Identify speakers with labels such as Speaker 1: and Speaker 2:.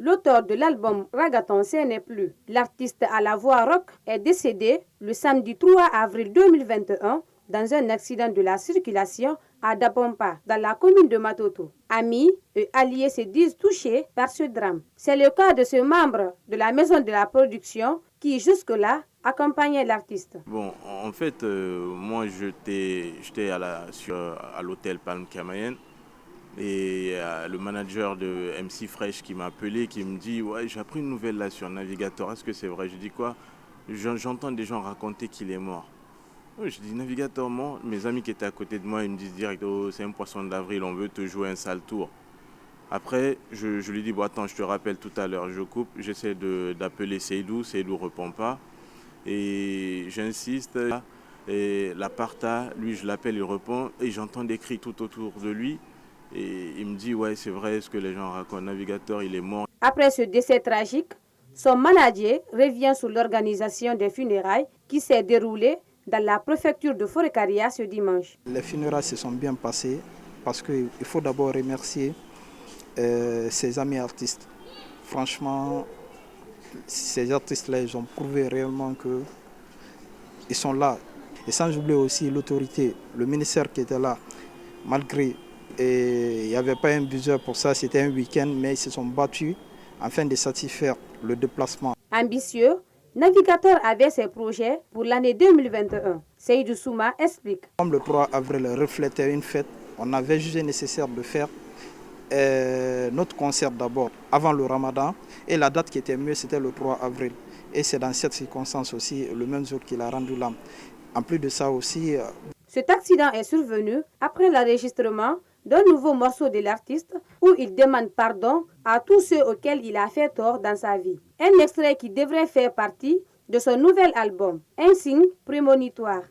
Speaker 1: l'auteur de l'album Ragaton Ce n'est plus. L'artiste à la voix rock est décédé le samedi 3 avril 2021 dans un accident de la circulation à Dapompa, dans la commune de Matoto. Amis et alliés se disent touchés par ce drame. C'est le cas de ce membre de la maison de la production qui jusque-là accompagnait l'artiste.
Speaker 2: Bon, en fait, moi j'étais à l'hôtel Palm Cayman et le manager de MC Fresh qui m'a appelé, qui me dit « Ouais, j'ai appris une nouvelle là sur Navigator, est-ce que c'est vrai ?» Je dis « Quoi ?» J'entends des gens raconter qu'il est mort. Je dis Navigator mort. Mes amis qui étaient à côté de moi, ils me disent direct « Oh, c'est un poisson d'avril, on veut te jouer un sale tour. » Après, je lui dis « Bon, attends, je te rappelle tout à l'heure. » Je coupe, j'essaie d'appeler Seydou ne répond pas. Et j'insiste, et la parta, lui je l'appelle, il répond, et j'entends des cris tout autour de lui. Et il me dit, ouais, c'est vrai ce que les gens racontent, Navigator, il est mort.
Speaker 1: Après ce décès tragique, son manager revient sur l'organisation des funérailles qui s'est déroulée dans la préfecture de Forêt-Caria ce dimanche.
Speaker 3: Les funérailles se sont bien passées parce qu'il faut d'abord remercier ses amis artistes. Franchement, ces artistes-là, ils ont prouvé réellement qu'ils sont là. Et sans oublier aussi l'autorité, le ministère qui était là, malgré il n'y avait pas un budget pour ça, c'était un week-end, mais ils se sont battus afin de satisfaire le déplacement.
Speaker 1: Ambitieux, Navigator avait ses projets pour l'année 2021. Seydou Souma explique.
Speaker 3: Comme le 3 avril reflétait une fête, on avait jugé nécessaire de faire notre concert d'abord avant le Ramadan, et la date qui était mieux c'était le 3 avril. Et c'est dans cette circonstance aussi le même jour qu'il a rendu l'âme. En plus de ça aussi...
Speaker 1: Cet accident est survenu après l'enregistrement d'un nouveau morceau de l'artiste où il demande pardon à tous ceux auxquels il a fait tort dans sa vie. Un extrait qui devrait faire partie de son nouvel album, un signe prémonitoire.